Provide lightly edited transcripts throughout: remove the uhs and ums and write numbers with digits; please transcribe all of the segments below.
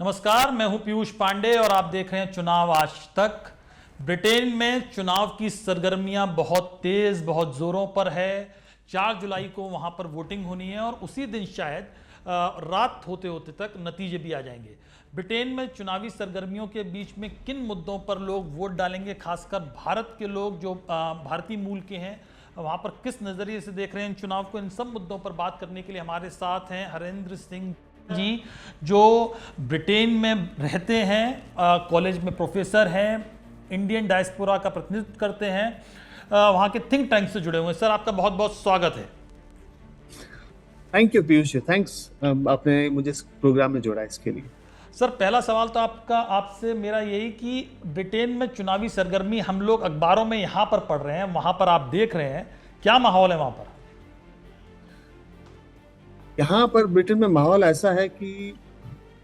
नमस्कार, मैं हूं पीयूष पांडे और आप देख रहे हैं चुनाव आज तक। ब्रिटेन में चुनाव की सरगर्मियां बहुत तेज, बहुत जोरों पर है। 4 जुलाई को वहां पर वोटिंग होनी है और उसी दिन शायद रात होते होते तक नतीजे भी आ जाएंगे। ब्रिटेन में चुनावी सरगर्मियों के बीच में किन मुद्दों पर लोग वोट डालेंगे, खासकर भारत के लोग जो भारतीय मूल के हैं, वहां पर किस नजरिए से देख रहे हैं इन चुनाव को, इन सब मुद्दों पर बात करने के लिए हमारे साथ हैं हरेंद्र सिंह जी, जो ब्रिटेन में रहते हैं, कॉलेज में प्रोफेसर हैं, इंडियन डायस्पोरा का प्रतिनिधित्व करते हैं, वहाँ के थिंक टैंक से जुड़े हुए हैं। सर, आपका बहुत बहुत स्वागत है। थैंक यू पीयूष, थैंक्स आपने मुझे इस प्रोग्राम में जोड़ा इसके लिए। सर, पहला सवाल तो आपसे मेरा यही कि ब्रिटेन में चुनावी सरगर्मी हम लोग अखबारों में यहाँ पर पढ़ रहे हैं, वहाँ पर आप देख रहे हैं, क्या माहौल है वहाँ पर? यहाँ पर ब्रिटेन में माहौल ऐसा है कि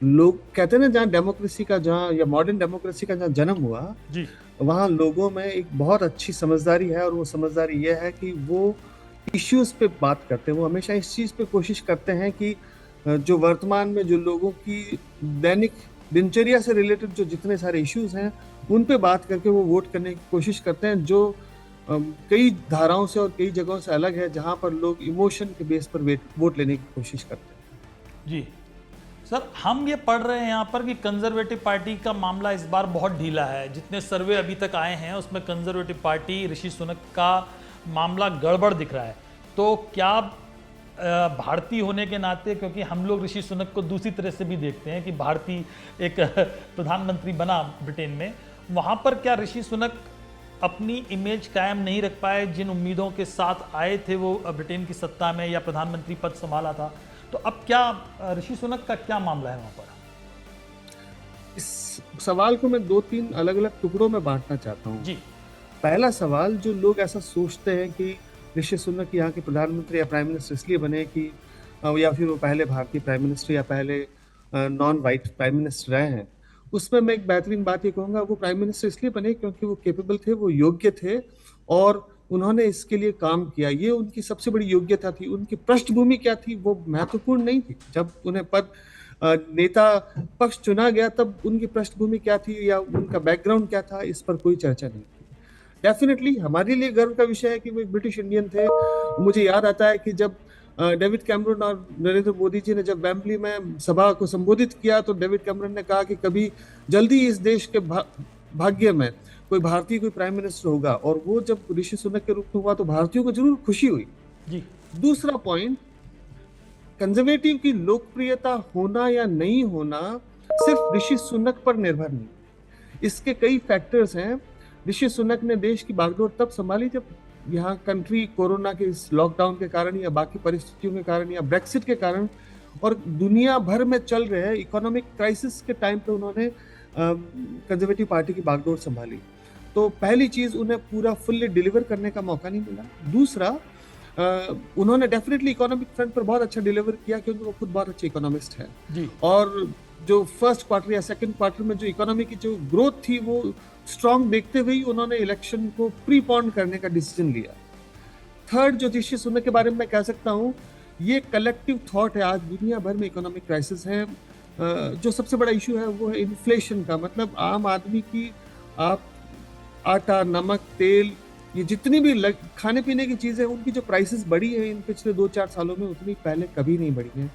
लोग कहते हैं ना, जहाँ डेमोक्रेसी का, जहाँ या मॉडर्न डेमोक्रेसी का जहाँ जन्म हुआ जी, वहाँ लोगों में एक बहुत अच्छी समझदारी है। और वो समझदारी ये है कि वो इश्यूज पे बात करते हैं। वो हमेशा इस चीज पे कोशिश करते हैं कि जो वर्तमान में जो लोगों की दैनिक दिनचर्या से रिलेटेड जो जितने सारे इश्यूज हैं उन पे बात करके वो वोट करने की कोशिश करते हैं, जो कई धाराओं से और कई जगहों से अलग है, जहां पर लोग इमोशन के बेस पर वोट लेने की कोशिश करते हैं। जी सर, हम ये पढ़ रहे हैं यहाँ पर कि कंजर्वेटिव पार्टी का मामला इस बार बहुत ढीला है। जितने सर्वे अभी तक आए हैं उसमें कंजर्वेटिव पार्टी, ऋषि सुनक का मामला गड़बड़ दिख रहा है। तो क्या भारतीय होने के नाते, क्योंकि हम लोग ऋषि सुनक को दूसरी तरह से भी देखते हैं कि भारतीय एक प्रधानमंत्री बना ब्रिटेन में, वहाँ पर क्या ऋषि सुनक अपनी इमेज कायम नहीं रख पाए? जिन उम्मीदों के साथ आए थे वो ब्रिटेन की सत्ता में या प्रधानमंत्री पद संभाला था, तो अब क्या ऋषि सुनक का क्या मामला है वहां पर? इस सवाल को मैं 2-3 अलग अलग टुकड़ों में बांटना चाहता हूँ। जी, पहला सवाल, जो लोग ऐसा सोचते हैं कि ऋषि सुनक यहाँ के प्रधानमंत्री या प्राइम मिनिस्टर इसलिए बने कि या फिर वो पहले भारतीय प्राइम मिनिस्टर या पहले नॉन वाइट प्राइम मिनिस्टर रहे हैं, उसमें मैं एक बेहतरीन बात ये कहूँगा, वो प्राइम मिनिस्टर इसलिए बने क्योंकि वो केपेबल थे, वो योग्य थे और उन्होंने इसके लिए काम किया। ये उनकी सबसे बड़ी योग्यता थी। उनकी पृष्ठभूमि क्या थी वो महत्वपूर्ण नहीं थी। जब उन्हें पद नेता पक्ष चुना गया तब उनकी पृष्ठभूमि क्या थी या उनका बैकग्राउंड क्या था, इस पर कोई चर्चा नहीं थी। डेफिनेटली हमारे लिए गर्व का विषय है कि वो एक ब्रिटिश इंडियन थे। मुझे याद आता है कि जब डेविड कैमरन और नरेंद्र मोदी जी ने जब वेम्बली में सभा को संबोधित किया तो डेविड कैमरन ने कहा कि कभी जल्दी इस देश के भाग्य में कोई भारतीय कोई प्राइम मिनिस्टर होगा, और वो जब ऋषि सुनक के रूप में हुआ तो भारतीयों को जरूर खुशी हुई। जी। दूसरा पॉइंट, कंजर्वेटिव की लोकप्रियता होना या नहीं होना सिर्फ ऋषि सुनक पर निर्भर नहीं, इसके कई फैक्टर्स हैं। ऋषि सुनक ने देश की बागडोर तब संभाली जब यहाँ कंट्री कोरोना के इस लॉकडाउन के कारण या बाकी परिस्थितियों के कारण या ब्रेक्सिट के कारण और दुनिया भर में चल रहे इकोनॉमिक क्राइसिस के टाइम पे उन्होंने कंजर्वेटिव पार्टी की बागडोर संभाली। तो पहली चीज, उन्हें पूरा फुल्ली डिलीवर करने का मौका नहीं मिला। दूसरा, उन्होंने डेफिनेटली इकोनॉमिक फ्रंट पर बहुत अच्छा डिलीवर किया क्योंकि वो खुद बहुत अच्छे इकोनॉमिस्ट हैं जी। और जो फर्स्ट क्वार्टर या सेकंड क्वार्टर में जो इकोनॉमी की जो ग्रोथ थी वो स्ट्रांग देखते हुए उन्होंने इलेक्शन को प्रीपोन करने का डिसीजन लिया। थर्ड, जो ऋषि सुनक के बारे में मैं कह सकता हूँ, ये कलेक्टिव थॉट है। आज दुनिया भर में इकोनॉमिक क्राइसिस है, जो सबसे बड़ा इशू है वो है इन्फ्लेशन का। मतलब आम आदमी की, आप आटा, नमक, तेल, ये जितनी भी खाने पीने की चीजें, उनकी जो प्राइसेस बढ़ी है इन पिछले 2-4 सालों में, उतनी पहले कभी नहीं बढ़ी है।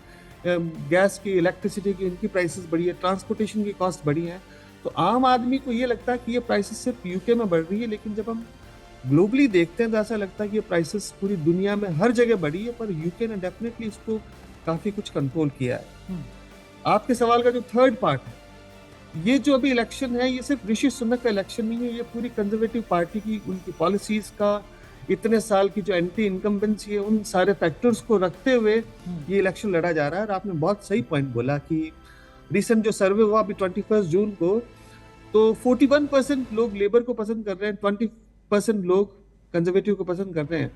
गैस की, इलेक्ट्रिसिटी की, इनकी प्राइसेस बढ़ी है, ट्रांसपोर्टेशन की कॉस्ट बढ़ी है। तो आम आदमी को ये लगता है कि ये प्राइसेस सिर्फ यूके में बढ़ रही है, लेकिन जब हम ग्लोबली देखते हैं तो ऐसा लगता है कि ये प्राइसेस पूरी दुनिया में हर जगह बढ़ी है, पर यूके ने डेफिनेटली इसको काफी कुछ कंट्रोल किया है। आपके सवाल का जो थर्ड पार्ट है, ये जो अभी इलेक्शन है, ये सिर्फ ऋषि सुनक का इलेक्शन नहीं है, ये पूरी कंजर्वेटिव पार्टी की, उनकी पॉलिसीज का, इतने साल की जो एंटी इनकम्बेंसी है, उन सारे फैक्टर्स को रखते हुए ये इलेक्शन लड़ा जा रहा है। और आपने बहुत सही पॉइंट बोला कि रिसेंट जो सर्वे हुआ अभी 21 जून को, तो 41% लोग लेबर को पसंद कर रहे हैं, 20% लोग कंजर्वेटिव को पसंद कर रहे हैं।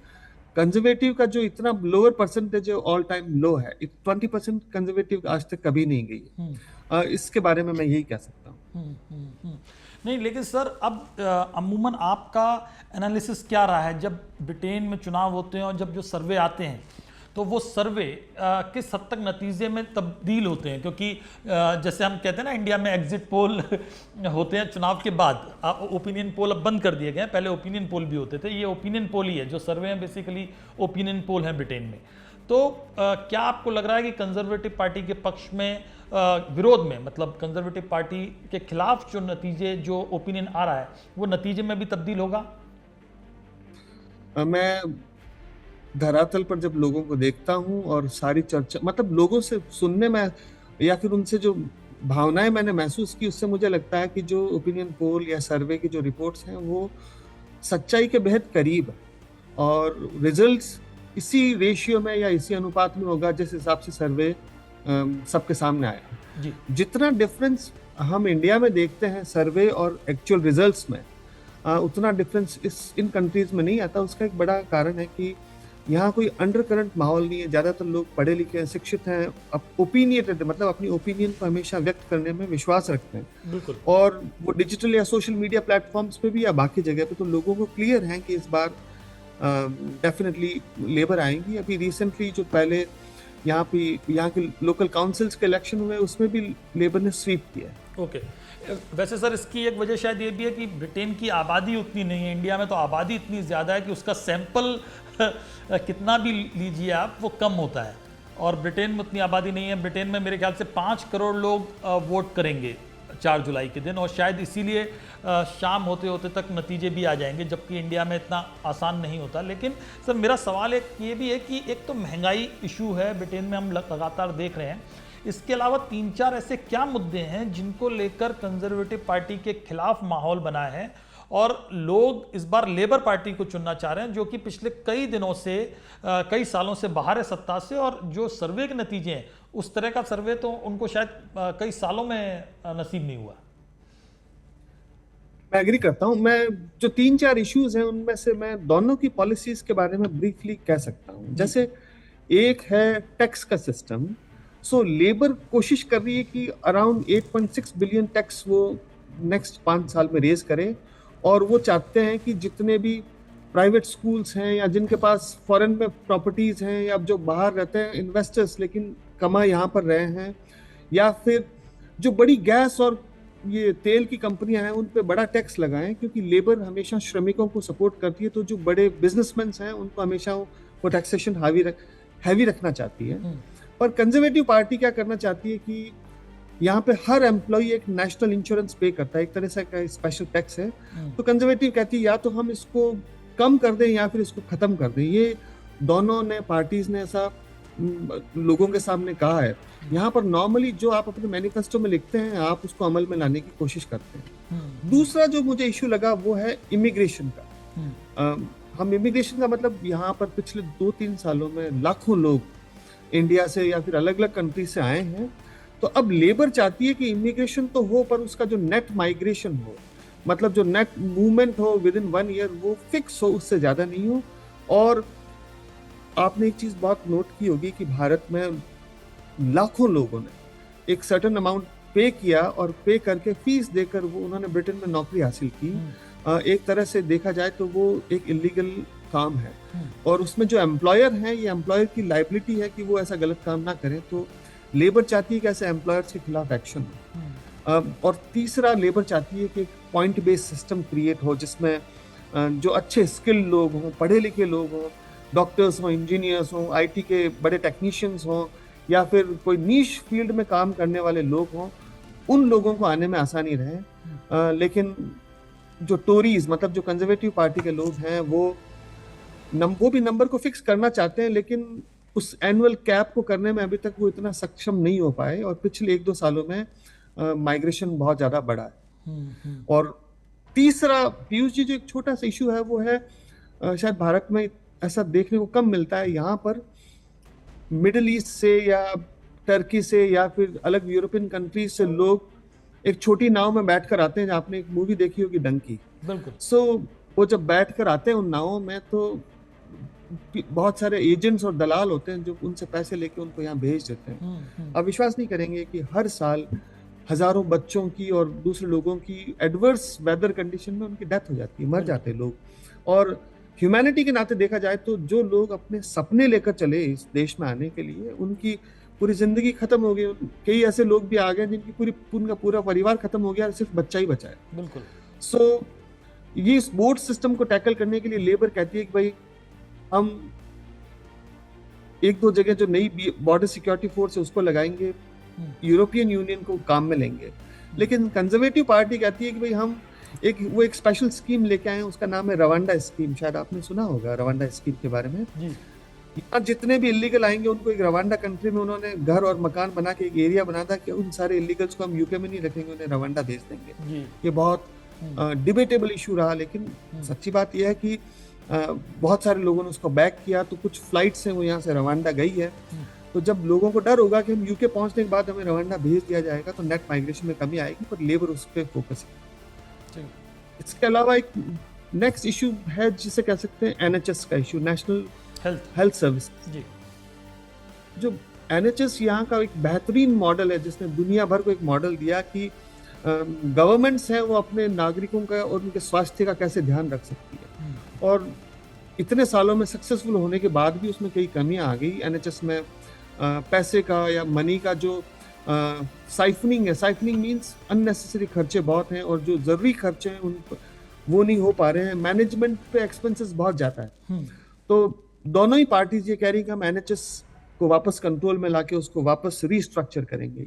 कंजर्वेटिव का जो इतना लोअर परसेंटेज है, ऑल टाइम लो है। 20% कंजर्वेटिव आज तक कभी नहीं गई। इसके बारे में मैं यही कह सकता हूँ। नहीं, लेकिन सर अब अमूमन आपका एनालिसिस क्या रहा है जब ब्रिटेन में चुनाव होते हैं और जब जो सर्वे आते हैं, तो वो सर्वे किस हद तक नतीजे में तब्दील होते हैं? क्योंकि जैसे हम कहते हैं ना, इंडिया में एग्जिट पोल होते हैं चुनाव के बाद, ओपिनियन पोल अब बंद कर दिए गए हैं, पहले ओपिनियन पोल भी होते थे, ये ओपिनियन पोल ही है, जो सर्वे हैं बेसिकली ओपिनियन पोल हैं ब्रिटेन में। तो क्या आपको लग रहा है कि कंजर्वेटिव पार्टी के पक्ष में, विरोध में, मतलब कंजर्वेटिव पार्टी के खिलाफ जो नतीजे, जो ओपिनियन आ रहा है, वो नतीजे में भी तब्दील होगा? मैं धरातल पर जब लोगों को देखता हूं और सारी चर्चा, मतलब लोगों से सुनने में या फिर उनसे जो भावनाएं मैंने महसूस की, उससे मुझे लगता है कि जो ओपिनियन पोल या सर्वे की जो रिपोर्ट्स हैं वो सच्चाई के बेहद करीब है, और रिजल्ट्स इसी रेशियो में या इसी अनुपात में होगा जिस हिसाब से सर्वे सबके सामने आया जी। जितना डिफरेंस हम इंडिया में देखते हैं सर्वे और एक्चुअल रिजल्ट्स में, उतना डिफरेंस इन कंट्रीज में नहीं आता। उसका एक बड़ा कारण है कि यहाँ कोई अंडर करंट माहौल नहीं है, ज़्यादातर लोग पढ़े लिखे हैं, शिक्षित हैं, ओपिनियटेड, मतलब अपनी ओपिनियन को हमेशा व्यक्त करने में विश्वास रखते हैं। बिल्कुल। और वो डिजिटल या सोशल मीडिया प्लेटफॉर्म्स पे भी या बाकी जगह पे तो लोगों को क्लियर है कि इस बार डेफिनेटली लेबर आएंगी। अभी रिसेंटली जो पहले यहाँ के लोकल काउंसिल्स के इलेक्शन हुए, उसमें भी लेबर ने स्वीप किया है। ओके। वैसे सर, इसकी एक वजह शायद ये भी है कि ब्रिटेन की आबादी उतनी नहीं है, इंडिया में तो आबादी इतनी ज़्यादा है कि उसका सैंपल कितना भी लीजिए आप, वो कम होता है, और ब्रिटेन में उतनी आबादी नहीं है। ब्रिटेन में मेरे ख्याल से 5 करोड़ लोग वोट करेंगे 4 जुलाई के दिन, और शायद इसीलिए शाम होते होते तक नतीजे भी आ जाएंगे, जबकि इंडिया में इतना आसान नहीं होता। लेकिन सर, मेरा सवाल एक ये भी है कि एक तो महंगाई इशू है ब्रिटेन में, हम लगातार देख रहे हैं, इसके अलावा 3-4 ऐसे क्या मुद्दे हैं जिनको लेकर कंजर्वेटिव पार्टी के खिलाफ माहौल बना है, और लोग इस बार लेबर पार्टी को चुनना चाह रहे हैं, जो कि पिछले कई दिनों से, कई सालों से बाहर है सत्ता से, और जो सर्वे के नतीजे हैं, उस तरह का सर्वे तो उनको शायद कई सालों में नसीब नहीं हुआ। मैं एग्री करता हूं। मैं जो 3-4 इश्यूज हैं उनमें से मैं दोनों की पॉलिसीज के बारे में ब्रीफली कह सकता हूं। जैसे एक है टैक्स का सिस्टम। सो लेबर कोशिश कर रही है कि अराउंड 8.6 बिलियन टैक्स वो नेक्स्ट 5 साल में रेज करे, और वो चाहते हैं कि जितने भी प्राइवेट स्कूल्स हैं या जिनके पास फॉरेन में प्रॉपर्टीज हैं, या जो बाहर रहते हैं इन्वेस्टर्स लेकिन कमा यहाँ पर रहे हैं, या फिर जो बड़ी गैस और ये तेल की कंपनियां हैं, उन पे बड़ा टैक्स लगाएं, क्योंकि लेबर हमेशा श्रमिकों को सपोर्ट करती है। तो जो बड़े बिजनेसमैन हैं उनको हमेशा वो टैक्सेशन हैवी रखना चाहती है। और कंजर्वेटिव पार्टी क्या करना चाहती है कि यहाँ पे हर एम्प्लॉय एक नेशनल इंश्योरेंस पे करता है, एक तरह से का स्पेशल टैक्स है। तो कंजर्वेटिव कहती है या तो हम इसको कम कर दें या फिर इसको खत्म कर दें। ये दोनों ने पार्टीज ने ऐसा लोगों के सामने कहा है। यहाँ पर नॉर्मली जो आप अपने मैनिफेस्टो में लिखते हैं, आप उसको अमल में लाने की कोशिश करते हैं। दूसरा जो मुझे इश्यू लगा वो है इमिग्रेशन का। हम इमिग्रेशन का मतलब यहाँ पर पिछले 2-3 सालों में लाखों लोग इंडिया से या फिर अलग अलग कंट्री से आए हैं। तो अब लेबर चाहती है कि इमिग्रेशन तो हो, पर उसका जो नेट माइग्रेशन हो, मतलब जो नेट मूवमेंट हो विद इन 1 ईयर, वो फिक्स हो, उससे ज्यादा नहीं हो। और आपने एक चीज बहुत नोट की होगी कि भारत में लाखों लोगों ने एक सर्टेन अमाउंट पे किया, और पे करके फीस देकर वो उन्होंने ब्रिटेन में नौकरी हासिल की। एक तरह से देखा जाए तो वो एक इलीगल काम है, और उसमें जो एम्प्लॉयर है, ये एम्प्लॉयर की लाइबिलिटी है कि वो ऐसा गलत काम ना करें। तो लेबर चाहती है कि ऐसे एम्प्लॉयर्स के खिलाफ एक्शन हो। और तीसरा, लेबर चाहती है कि एक पॉइंट बेस्ड सिस्टम क्रिएट हो, जिसमें जो अच्छे स्किल्ड लोग हों, पढ़े लिखे लोग हों, डॉक्टर्स हों, इंजीनियर्स हों, आईटी के बड़े टेक्नीशियंस हों, या फिर कोई नीश फील्ड में काम करने वाले लोग हों, उन लोगों को आने में आसानी रहे। लेकिन जो टोरीज, मतलब जो कंजर्वेटिव पार्टी के लोग हैं, वो भी नंबर को फिक्स करना चाहते हैं, लेकिन उस एनुअल कैप को करने में अभी तक वो इतना सक्षम नहीं हो पाए, और पिछले 1-2 सालों में माइग्रेशन बहुत ज्यादा बढ़ा है। और तीसरा, पीयूष जी, जो एक छोटा सा इशू है वो है, शायद भारत में ऐसा देखने को कम मिलता है, यहाँ पर मिडिल ईस्ट से या टर्की से या फिर अलग यूरोपियन कंट्रीज से लोग एक छोटी नाव में बैठकर आते हैं। आपने एक मूवी देखी होगी डंकी। बिल्कुल। सो वो जब बैठकर आते हैं उन नावों में, तो बहुत सारे एजेंट्स और दलाल होते हैं जो उनसे पैसे लेके उनको यहाँ भेज देते हैं। आप विश्वास नहीं करेंगे कि हर साल हजारों बच्चों की और दूसरे लोगों की एडवर्स वेदर कंडीशन में उनकी डेथ हो जाती है, मर जाते हैं लोग। और ह्यूमैनिटी के नाते देखा जाए तो जो लोग अपने सपने लेकर चले इस देश में आने के लिए, उनकी पूरी जिंदगी खत्म हो गई। कई ऐसे लोग भी आ गए जिनकी उनका पूरा परिवार खत्म हो गया और सिर्फ बच्चा ही बचा है। बिल्कुल। सो ये स्पोर्ट्स सिस्टम को टैकल करने के लिए लेबर कहती है कि भाई हम एक दो जगह जो नई बॉर्डर सिक्योरिटी फोर्स है उसको लगाएंगे, यूरोपियन यूनियन को काम में लेंगे। लेकिन कंजर्वेटिव पार्टी कहती है कि भाई हम एक स्पेशल स्कीम लेके आए हैं, उसका नाम है रवांडा स्कीम। शायद आपने सुना होगा रवांडा स्कीम के बारे में। यहाँ जितने भी इलीगल आएंगे उनको एक रवांडा कंट्री में उन्होंने घर और मकान बना के एक एरिया बना था कि उन सारे इलीगल्स को हम यूके में नहीं रखेंगे, उन्हें रवांडा भेज देंगे। ये बहुत डिबेटेबल इशू रहा, लेकिन सच्ची बात यह है कि बहुत सारे लोगों ने उसको बैक किया। तो कुछ फ्लाइट्स हैं वो यहाँ से रवांडा गई है। तो जब लोगों को डर होगा कि हम यूके पहुंचने के बाद हमें रवांडा भेज दिया जाएगा तो नेट माइग्रेशन में कमी आएगी, पर लेबर उस पर फोकस है। इसके अलावा एक नेक्स्ट इशू है जिसे कह सकते हैं एनएचएस का इशू, नेशनल हेल्थ सर्विस। जो एनएचएस यहाँ का एक बेहतरीन मॉडल है जिसने दुनिया भर को एक मॉडल दिया कि गवर्नमेंट्स हैं वो अपने नागरिकों का और उनके स्वास्थ्य का कैसे ध्यान रख सकती है। और इतने सालों में सक्सेसफुल होने के बाद भी उसमें कई कमियां आ गई एनएचएस में। पैसे का या मनी का जो साइफनिंग है, साइफनिंग मींस अननेसेसरी खर्चे बहुत हैं और जो जरूरी खर्चे हैं वो नहीं हो पा रहे हैं। मैनेजमेंट पे एक्सपेंसेस बहुत जाता है। तो दोनों ही पार्टीज ये कह रही कि हम एनएचएस को वापस कंट्रोल में लाके उसको वापस रीस्ट्रक्चर करेंगे।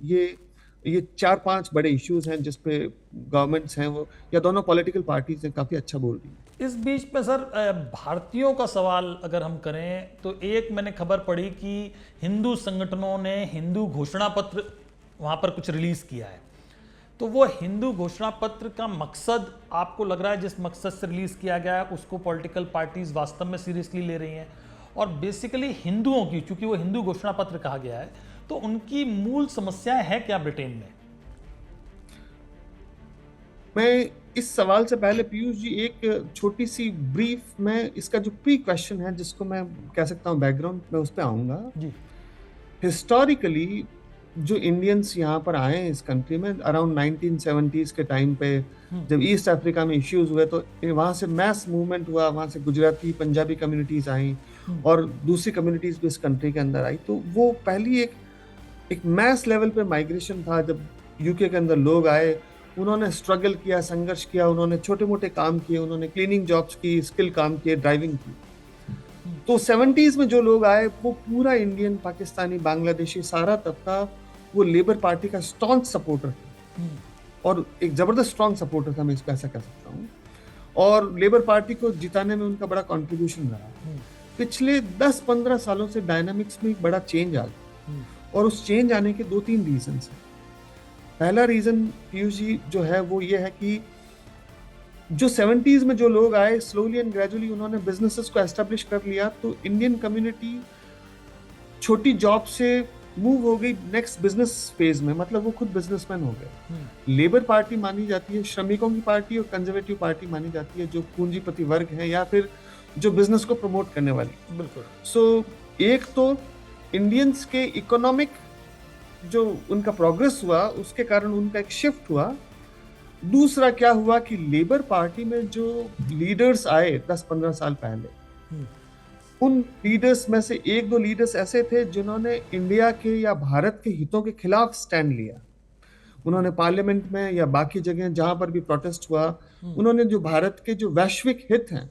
ये 4-5 बड़े इश्यूज हैं जिसपे गवर्नमेंट्स हैं वो या दोनों पॉलिटिकल पार्टीज हैं काफी अच्छा बोल रही हैं। इस बीच में सर भारतीयों का सवाल अगर हम करें तो एक मैंने खबर पढ़ी कि हिंदू संगठनों ने हिंदू घोषणा पत्र वहां पर कुछ रिलीज किया है। तो वो हिंदू घोषणा पत्र का मकसद आपको लग रहा है जिस मकसद से रिलीज किया गया है उसको पॉलिटिकल पार्टीज वास्तव में सीरियसली ले रही हैं? और बेसिकली हिंदुओं की, चूंकि वो हिंदू घोषणा पत्र कहा गया है, तो उनकी मूल समस्याएं हैं क्या ब्रिटेन में? मैं इस सवाल से पहले पीयूष जी एक छोटी सी ब्रीफ में इसका जो प्री क्वेश्चन है जिसको मैं कह सकता हूँ बैकग्राउंड, मैं उस पर आऊंगा। हिस्टोरिकली जो इंडियंस यहाँ पर आए हैं इस कंट्री में अराउंड 1970s के टाइम पे जब ईस्ट अफ्रीका में इश्यूज हुए तो वहाँ से मैस मूवमेंट हुआ, वहाँ से गुजराती पंजाबी कम्युनिटीज आई और दूसरी कम्युनिटीज भी इस कंट्री के अंदर आई। तो वो पहली एक मैस लेवल पे माइग्रेशन था। जब यूके के अंदर लोग आए, उन्होंने स्ट्रगल किया, संघर्ष किया, उन्होंने छोटे मोटे काम किए, उन्होंने क्लीनिंग जॉब्स की, स्किल काम किए, ड्राइविंग की। तो 70s में जो लोग आए वो पूरा इंडियन, पाकिस्तानी, बांग्लादेशी सारा तबका वो लेबर पार्टी का स्ट्रॉन्ग सपोर्टर था और एक जबरदस्त स्ट्रॉन्ग सपोर्टर था, मैं इसको ऐसा कह सकता हूँ। और लेबर पार्टी को जिताने में उनका बड़ा कंट्रीब्यूशन रहा। पिछले 10-15 सालों से डायनामिक्स में एक बड़ा चेंज आ गया और उस चेंज आने के 2-3 रीजन हैं। पहला रीजन पीयूष जी जो है वो ये है कि जो 70s में जो लोग आए स्लोली एंड ग्रेजुअली उन्होंने बिजनेसेस को एस्टेब्लिश कर लिया। तो इंडियन कम्युनिटी छोटी जॉब से मूव हो गई नेक्स्ट बिजनेस फेज में, मतलब वो खुद बिजनेसमैन हो गए। लेबर पार्टी मानी जाती है श्रमिकों की पार्टी और कंजर्वेटिव पार्टी मानी जाती है जो पूंजीपति वर्ग है या फिर जो बिजनेस को प्रमोट करने वाली। बिल्कुल। सो एक तो इंडियंस के इकोनॉमिक जो उनका प्रोग्रेस हुआ उसके कारण उनका एक शिफ्ट हुआ। दूसरा क्या हुआ कि लेबर पार्टी में जो लीडर्स आए 10-15 साल पहले, उन लीडर्स में से 1-2 लीडर्स ऐसे थे जिन्होंने इंडिया के या भारत के हितों के खिलाफ स्टैंड लिया। उन्होंने पार्लियामेंट में या बाकी जगह जहां पर भी प्रोटेस्ट हुआ, उन्होंने जो भारत के जो वैश्विक हित हैं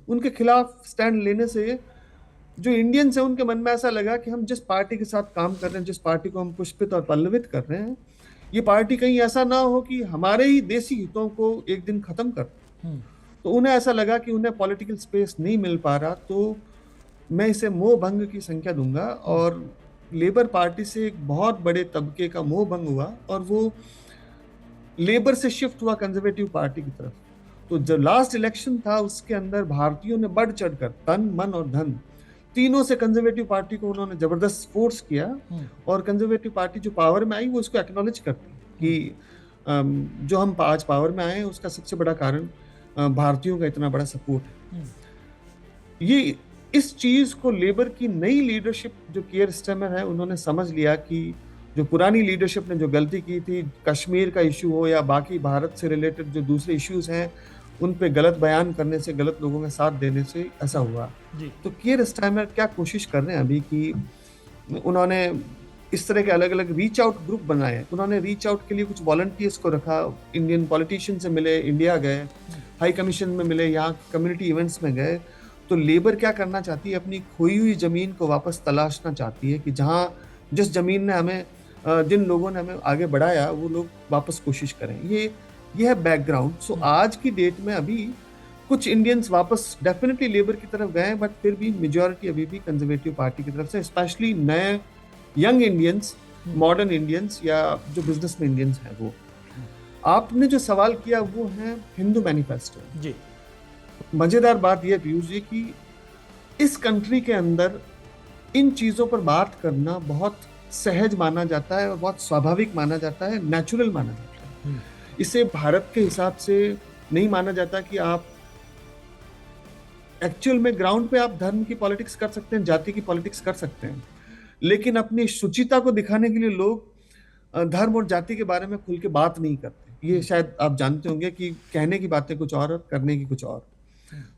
उनके खिलाफ स्टैंड लेने से जो इंडियंस हैं उनके मन में ऐसा लगा कि हम जिस पार्टी के साथ काम कर रहे हैं, जिस पार्टी को हम पुष्पित और पल्लवित कर रहे हैं, ये पार्टी कहीं ऐसा ना हो कि हमारे ही देसी हितों को एक दिन खत्म कर। तो उन्हें ऐसा लगा कि उन्हें पॉलिटिकल स्पेस नहीं मिल पा रहा, तो मैं इसे मोह भंग की संख्या दूंगा। और लेबर पार्टी से एक बहुत बड़े तबके का मोह भंग हुआ और वो लेबर से शिफ्ट हुआ कंजर्वेटिव पार्टी की तरफ। तो जो लास्ट इलेक्शन था उसके अंदर भारतीयों ने बढ़ चढ़कर तन, मन और धन तीनों से कंजर्वेटिव पार्टी को उन्होंने जबरदस्त फोर्स किया। और कंजर्वेटिव पार्टी जो पावर में आई वो इसको एक्नॉलेज करती कि जो हम आज पावर में आए हैं उसका सबसे बड़ा कारण भारतीयों का इतना बड़ा सपोर्ट है। ये इस चीज को लेबर की नई लीडरशिप जो कियर स्टारमर है उन्होंने समझ लिया कि जो पुरानी लीडरशिप ने जो गलती की थी, कश्मीर का इशू हो या बाकी भारत से रिलेटेड जो दूसरे इश्यूज हैं, उन पे गलत बयान करने से, गलत लोगों का साथ देने से ऐसा हुआ। जी तो कियर स्टारमर क्या कोशिश कर रहे हैं अभी कि उन्होंने इस तरह के अलग अलग रीच आउट ग्रुप बनाए। उन्होंने रीच आउट के लिए कुछ वॉलंटियर्स को रखा, इंडियन पॉलिटिशियन से मिले, इंडिया गए, हाई कमीशन में मिले, यहाँ कम्युनिटी इवेंट्स में गए। तो लेबर क्या करना चाहती है, अपनी खोई हुई जमीन को वापस तलाशना चाहती है कि जहाँ जिस जमीन ने हमें जिन लोगों ने हमें आगे बढ़ाया वो लोग वापस कोशिश करें। ये है बैकग्राउंड। सो आज की डेट में अभी कुछ इंडियंस वापस डेफिनेटली लेबर की तरफ गए, बट फिर भी मेजॉरिटी अभी भी कंजर्वेटिव पार्टी की तरफ से, स्पेशली नए यंग इंडियंस, मॉडर्न इंडियंस या जो बिजनेस में इंडियंस हैं। वो आपने जो सवाल किया वो है हिंदू मैनिफेस्टो। जी मजेदार बात यह पीयूष जी कि इस कंट्री के अंदर इन चीजों पर बात करना बहुत सहज माना जाता है और बहुत स्वाभाविक माना जाता है, नेचुरल माना जाता है। इसे भारत के हिसाब से नहीं माना जाता कि आप एक्चुअल में ग्राउंड पे आप धर्म की पॉलिटिक्स कर सकते हैं, जाति की पॉलिटिक्स कर सकते हैं, लेकिन अपनी शुचिता को दिखाने के लिए लोग धर्म और जाति के बारे में खुल के बात नहीं करते। ये शायद आप जानते होंगे कि कहने की बातें कुछ और करने की कुछ और।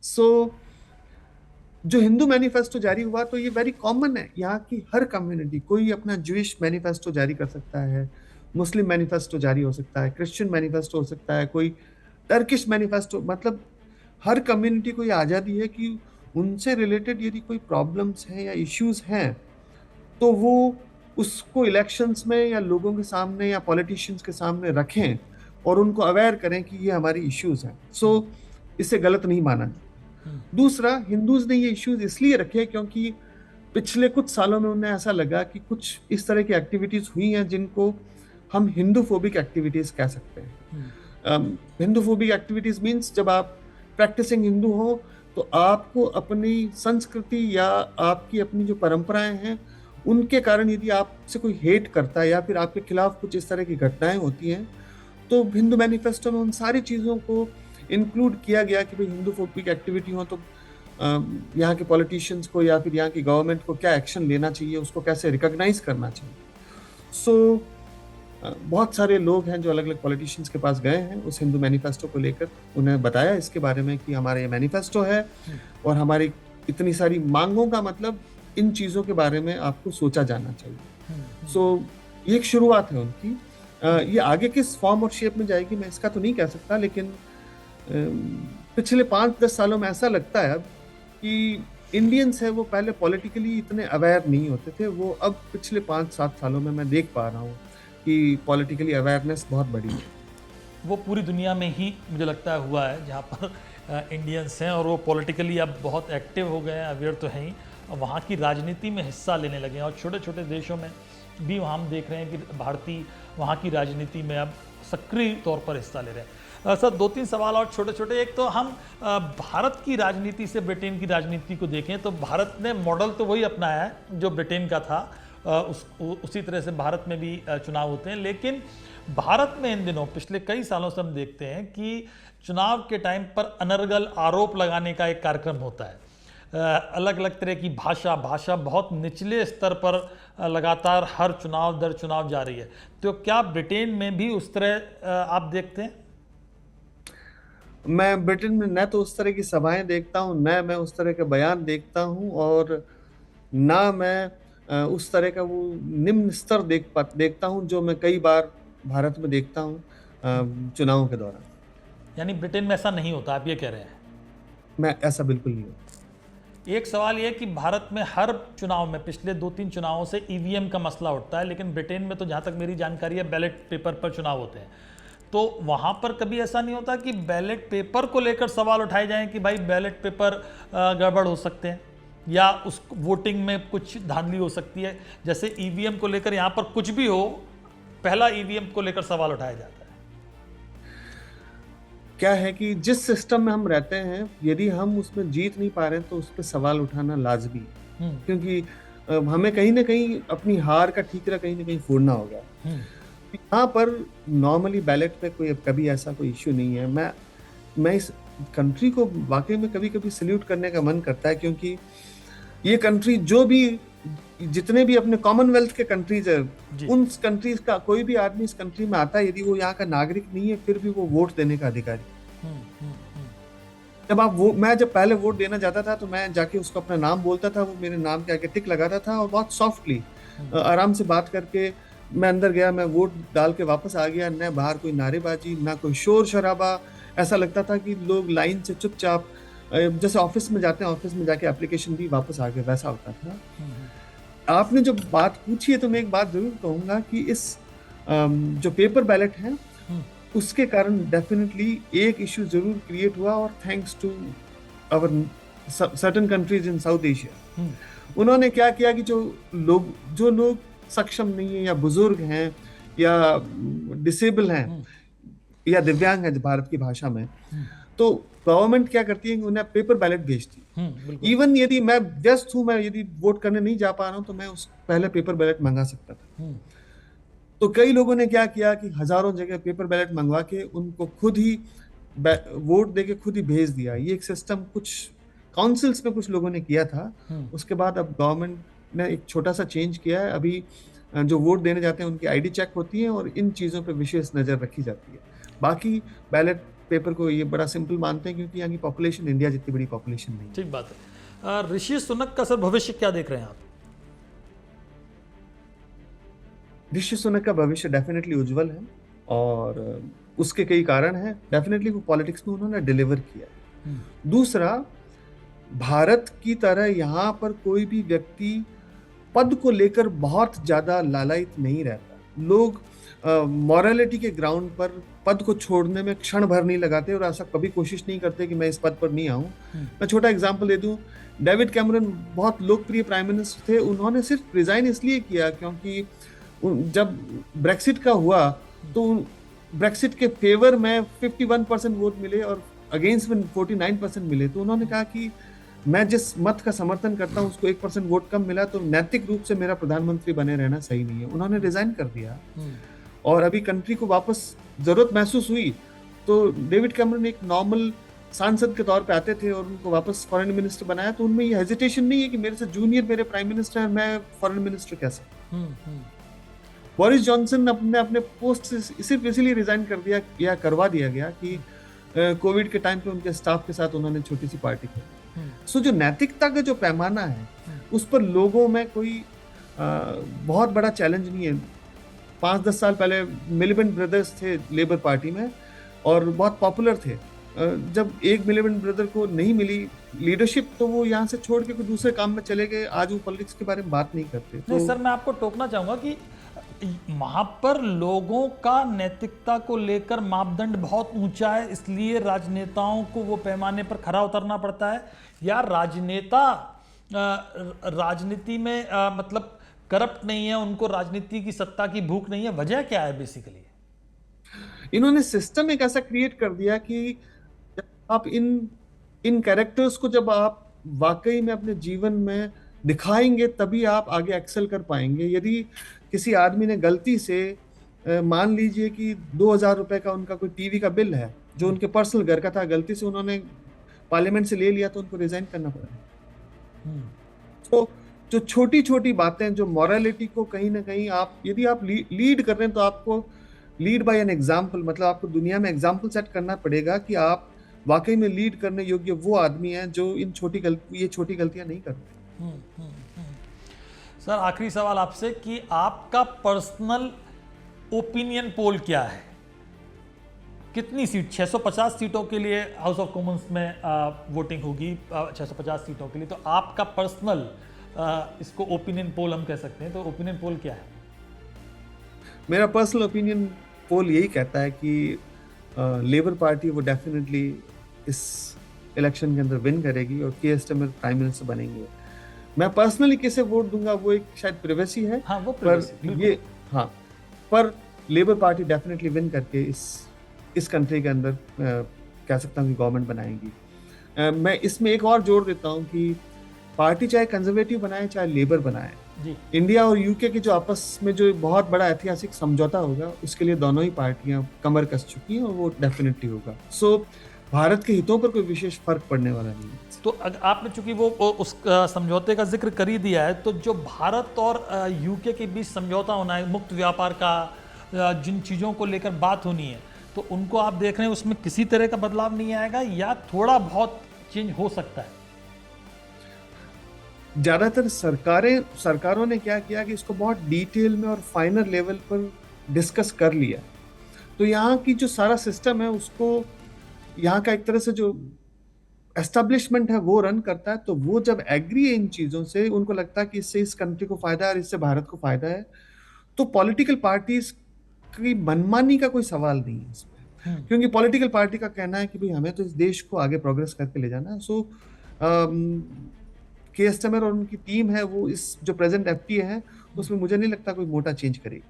सो जो हिंदू मैनिफेस्टो जारी हुआ तो ये वेरी कॉमन है, यहाँ की हर कम्युनिटी, कोई अपना ज्यूइश मैनिफेस्टो जारी कर सकता है, मुस्लिम मैनिफेस्टो जारी हो सकता है, क्रिश्चियन मैनिफेस्टो हो सकता है, कोई टर्किश मैनिफेस्टो। मतलब हर कम्युनिटी को ये आज़ादी है कि उनसे रिलेटेड यदि कोई प्रॉब्लम्स हैं या इश्यूज हैं तो वो उसको इलेक्शंस में या लोगों के सामने या पॉलिटिशियंस के सामने रखें और उनको अवेयर करें कि ये हमारी इश्यूज हैं। सो इसे गलत नहीं माना। दूसरा, हिंदूज ने ये इश्यूज इसलिए रखे क्योंकि पिछले कुछ सालों में उन्हें ऐसा लगा कि कुछ इस तरह की एक्टिविटीज हुई हैं जिनको हम हिंदूफोबिक एक्टिविटीज कह सकते हैं। हिंदूफोबिक एक्टिविटीज मीन्स जब आप प्रैक्टिसिंग हिंदू हो तो आपको अपनी संस्कृति या आपकी अपनी जो परंपराएं हैं उनके कारण यदि आपसे कोई हेट करता है या फिर आपके खिलाफ कुछ इस तरह की घटनाएं होती हैं तो हिंदू मैनिफेस्टो में उन सारी चीज़ों को इंक्लूड किया गया कि भाई हिंदूफोबिक एक्टिविटी हो तो यहाँ के पॉलिटिशियंस को या फिर यहाँ की गवर्नमेंट को क्या एक्शन लेना चाहिए, उसको कैसे रिकॉग्नाइज करना चाहिए। सो बहुत सारे लोग हैं जो अलग अलग पॉलिटिशियंस के पास गए हैं उस हिंदू मैनिफेस्टो को लेकर, उन्हें बताया इसके बारे में कि हमारा ये मैनिफेस्टो है और हमारी इतनी सारी मांगों का मतलब इन चीज़ों के बारे में आपको सोचा जाना चाहिए। सो ये एक शुरुआत है उनकी। ये आगे किस फॉर्म और शेप में जाएगी मैं इसका तो नहीं कह सकता, लेकिन पिछले 5-10 सालों में ऐसा लगता है अब कि इंडियंस है वो पहले पॉलिटिकली इतने अवेयर नहीं होते थे, वो अब पिछले 5-7 सालों में मैं देख पा रहा हूँ कि पॉलिटिकली अवेयरनेस बहुत बड़ी है। वो पूरी दुनिया में ही मुझे लगता है हुआ है जहाँ पर इंडियंस हैं और वो पॉलिटिकली अब बहुत एक्टिव हो गए हैं, अवेयर तो हैं ही, वहाँ की राजनीति में हिस्सा लेने लगे हैं और छोटे छोटे देशों में भी हम देख रहे हैं कि भारतीय वहाँ की राजनीति में अब सक्रिय तौर पर हिस्सा ले रहे हैं। सर 2-3 सवाल और छोटे छोटे। एक तो हम भारत की राजनीति से ब्रिटेन की राजनीति को देखें तो भारत ने मॉडल तो वही अपनाया है जो ब्रिटेन का था, उसी तरह से भारत में भी चुनाव होते हैं, लेकिन भारत में इन दिनों पिछले कई सालों से हम देखते हैं कि चुनाव के टाइम पर अनर्गल आरोप लगाने का एक कार्यक्रम होता है। अलग अलग तरह की भाषा बहुत निचले स्तर पर लगातार हर चुनाव दर चुनाव जा रही है। तो क्या ब्रिटेन में भी उस तरह आप देखते हैं? मैं ब्रिटेन में न तो उस तरह की सभाएं देखता हूं, न मैं उस तरह के बयान देखता हूं और ना मैं उस तरह का वो निम्न स्तर देखता हूं जो मैं कई बार भारत में देखता हूं चुनावों के दौरान। यानी ब्रिटेन में ऐसा नहीं होता, आप ये कह रहे हैं? मैं ऐसा बिल्कुल नहीं होता। एक सवाल यह कि भारत में हर चुनाव में पिछले 2-3 चुनावों से ईवीएम का मसला उठता है, लेकिन ब्रिटेन में तो जहाँ तक मेरी जानकारी है बैलेट पेपर पर चुनाव होते हैं। तो वहाँ पर कभी ऐसा नहीं होता कि बैलेट पेपर को लेकर सवाल उठाए जाएं कि भाई बैलेट पेपर गड़बड़ हो सकते हैं या उस वोटिंग में कुछ धांधली हो सकती है? जैसे ईवीएम को लेकर यहाँ पर कुछ भी हो, पहला ईवीएम को लेकर सवाल उठाया जाता है। क्या है कि जिस सिस्टम में हम रहते हैं यदि हम उसमें जीत नहीं पा रहे तो उस पर सवाल उठाना लाजमी है, क्योंकि हमें कहीं ना कहीं अपनी हार का ठीकरा कहीं ना कहीं फोड़ना होगा। यहाँ पर नॉर्मली बैलेट पे कोई कभी ऐसा कोई इश्यू नहीं है। मैं इस कंट्री को वाकई में कभी कभी सल्यूट करने का मन करता है, क्योंकि ये कंट्री जितने भी अपने कॉमनवेल्थ के कंट्रीज है, उन कंट्रीज का कोई भी आदमी इस कंट्री में आता है यदि वो यहाँ का नागरिक नहीं है फिर भी वो वोट देने का अधिकारी। जब आप वो मैं जब पहले वोट देना जाता था तो मैं जाके उसको अपना नाम बोलता था, वो मेरे नाम के आगे टिक लगाता था और बहुत सॉफ्टली आराम से बात करके मैं अंदर गया, मैं वोट डाल के वापस आ गया। न बाहर कोई नारेबाजी, ना कोई शोर शराबा। ऐसा लगता था कि लोग लाइन से चुपचाप जैसे ऑफिस में जाते हैं, ऑफिस में जाके एप्लीकेशन दी वापस आ गए, वैसा होता था। आपने जो बात पूछी है तो मैं एक बात जरूर कहूंगा कि इस जो पेपर बैलेट है उसके कारण डेफिनेटली एक इशू जरूर क्रिएट हुआ, और thanks to our certain countries in South Asia. उन्होंने क्या किया कि जो लोग सक्षम नहीं है या बुजुर्ग हैं या डिसेबल हैं या दिव्यांग है भारत की भाषा में, तो गवर्नमेंट क्या करती है कि उन्हें पेपर बैलेट भेजती है। इवन यदि मैं व्यस्त हूं, मैं यदि वोट करने नहीं जा पा रहा हूं, तो मैं उस पहले पेपर बैलेट मंगा सकता था। तो कई लोगों ने क्या किया कि हजारों जगह पेपर बैलेट मंगवा के उनको खुद ही वोट देके खुद ही भेज दिया। ये एक सिस्टम कुछ काउंसिल्स में कुछ लोगों ने किया था। उसके बाद अब गवर्नमेंट ने एक छोटा सा चेंज किया है। अभी जो वोट देने जाते हैं उनकी आईडी चेक होती है और इन चीज़ों पे विशेष नज़र रखी जाती है। बाकी बैलेट पेपर को ये बड़ा सिंपल मानते हैं क्योंकि यहाँ की पॉपुलेशन इंडिया जितनी बड़ी पॉपुलेशन नहीं है। ठीक बात है। ऋषि सुनक का सर भविष्य क्या देख रहे हैं आप? ऋषि सुनक का भविष्य डेफिनेटली उज्जवल है और उसके कई कारण हैं। डेफिनेटली वो पॉलिटिक्स में उन्होंने डिलीवर किया। दूसरा, भारत की तरह यहाँ पर कोई भी व्यक्ति पद को लेकर बहुत ज्यादा लालायित नहीं रहता। लोग मॉरलिटी के ग्राउंड पर पद को छोड़ने में क्षण भर नहीं लगाते और ऐसा कभी कोशिश नहीं करते कि मैं इस पद पर नहीं आऊं। मैं छोटा एग्जांपल दे दूं, डेविड कैमरन बहुत लोकप्रिय प्राइम मिनिस्टर थे। उन्होंने सिर्फ रिजाइन इसलिए किया क्योंकि जब ब्रेक्सिट का हुआ तो ब्रेक्सिट के फेवर में 51% वोट मिले और अगेंस्ट में 49% मिले। तो उन्होंने कहा कि मैं जिस मत का समर्थन करता हूं उसको 1% वोट कम मिला, तो नैतिक रूप से मेरा प्रधानमंत्री बने रहना सही नहीं है। उन्होंने रिजाइन कर दिया और अभी कंट्री को वापस जरूरत महसूस हुई तो डेविड कैमरन एक नॉर्मल सांसद के तौर पे आते थे और उनको वापस फॉरेन मिनिस्टर बनाया। तो उनमें ये हेजिटेशन नहीं है कि मेरे से जूनियर मेरे प्राइम मिनिस्टर है, मैं फॉरेन मिनिस्टर कैसे। बोरिस जॉनसन अपने पोस्ट से सिर्फ इसीलिए रिजाइन कर दिया या करवा दिया गया कि कोविड के टाइम पे उनके स्टाफ के साथ उन्होंने छोटी सी पार्टी की। सो जो नैतिकता का जो पैमाना है उस पर लोगों में कोई बहुत बड़ा चैलेंज नहीं है। 5-10 साल पहले मिलिबेंट ब्रदर्स थे लेबर पार्टी में और बहुत पॉपुलर थे। जब एक मिलिबेंट ब्रदर को नहीं मिली लीडरशिप तो वो यहाँ से छोड़ के कोई दूसरे काम में चले गए। आज वो पॉलिटिक्स के बारे में बात नहीं करते। नहीं सर, मैं आपको टोकना चाहूंगा कि वहां पर लोगों का नैतिकता को लेकर मापदंड बहुत ऊंचा है, इसलिए राजनेताओं को वो पैमाने पर खरा उतरना पड़ता है, या राजनेता राजनीति में मतलब करप्ट नहीं है, उनको राजनीति की सत्ता की भूख नहीं है? वजह क्या है बेसिकली? इन्होंने सिस्टम एक ऐसा क्रिएट कर दिया कि जब आप इन कैरेक्टर्स को जब आप वाकई में अपने जीवन में दिखाएंगे तभी आप आगे एक्सेल कर पाएंगे। यदि किसी आदमी ने गलती से मान लीजिए कि 2000 रुपए का उनका कोई टीवी का बिल है जो उनके पर्सनल घर का था, गलती से उन्होंने पार्लियामेंट से ले लिया तो उनको रिजाइन करना पड़ा। तो जो छोटी छोटी बातें जो मॉरलिटी को कहीं ना कहीं आप यदि आप लीड कर रहे हैं तो आपको लीड बाय एन एग्जाम्पल, मतलब आपको दुनिया में एग्जाम्पल सेट करना पड़ेगा कि आप वाकई में लीड करने योग्य वो आदमी हैं जो ये छोटी गलतियां नहीं करते। सर आखिरी सवाल आपसे कि आपका पर्सनल ओपिनियन पोल क्या है? कितनी सीट, 650 सीटों के लिए हाउस ऑफ कॉमन्स में वोटिंग होगी 650 सीटों के लिए, तो आपका पर्सनल इसको ओपिनियन पोल हम कह सकते हैं, तो ओपिनियन पोल क्या है? मेरा पर्सनल ओपिनियन पोल यही कहता है कि लेबर पार्टी वो डेफिनेटली इस इलेक्शन के अंदर विन करेगी और के एस स्टार्मर प्राइम मिनिस्टर बनेंगे। मैं पर्सनली किसे वोट दूंगा वो एक शायद प्राइवेसी है। हाँ, वो पर पर लेबर पार्टी डेफिनेटली विन करके इस कंट्री के अंदर कह सकता हूँ कि गवर्नमेंट बनाएगी। मैं इसमें एक और जोड़ देता हूँ कि पार्टी चाहे कंजर्वेटिव बनाए चाहे लेबर बनाए, इंडिया और यूके के जो आपस में जो बहुत बड़ा ऐतिहासिक समझौता होगा उसके लिए दोनों ही पार्टियां कमर कस चुकी हैं और वो डेफिनेटली होगा। सो भारत के हितों पर कोई विशेष फर्क पड़ने वाला नहीं है। तो आपने चूंकि वो उस समझौते का जिक्र कर ही दिया है, तो जो भारत और यूके के बीच समझौता होना है, मुक्त व्यापार का, जिन चीज़ों को लेकर बात होनी है, तो उनको आप देख रहे हैं उसमें किसी तरह का बदलाव नहीं आएगा या थोड़ा बहुत चेंज हो सकता है? ज्यादातर सरकारों ने क्या किया कि इसको बहुत डिटेल में और फाइनर लेवल पर डिस्कस कर लिया। तो यहाँ की जो सारा सिस्टम है उसको यहाँ का एक तरह से जो एस्टेब्लिशमेंट है वो रन करता है। तो वो जब एग्री है इन चीजों से, उनको लगता है कि इससे इस कंट्री को फायदा है और इससे भारत को फायदा है, तो पॉलिटिकल पार्टीज की मनमानी का कोई सवाल नहीं है इसमें। क्योंकि पॉलिटिकल पार्टी का कहना है कि भाई हमें तो इस देश को आगे प्रोग्रेस करके ले जाना है। सो के एस तमर और उनकी टीम है वो इस जो प्रेजेंट एफटीए है उसमें मुझे नहीं लगता कोई मोटा चेंज करेगी।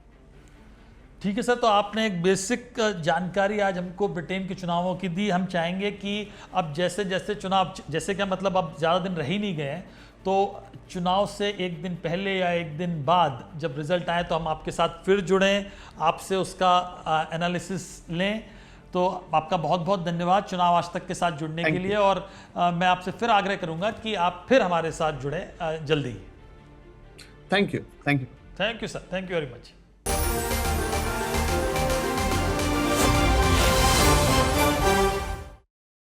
ठीक है सर, तो आपने एक बेसिक जानकारी आज हमको ब्रिटेन के चुनावों की दी। हम चाहेंगे कि अब जैसे जैसे चुनाव, जैसे क्या मतलब अब ज़्यादा दिन रह ही नहीं गए हैं, तो चुनाव से एक दिन पहले या एक दिन बाद जब रिजल्ट आए तो हम आपके साथ फिर जुड़ें, आपसे उसका एनालिसिस लें। तो आपका बहुत बहुत धन्यवाद चुनाव आज तक के साथ जुड़ने के लिए, और मैं आपसे फिर आग्रह करूंगा कि आप फिर हमारे साथ जुड़ें जल्दी। Thank you. Thank you sir, thank you very much.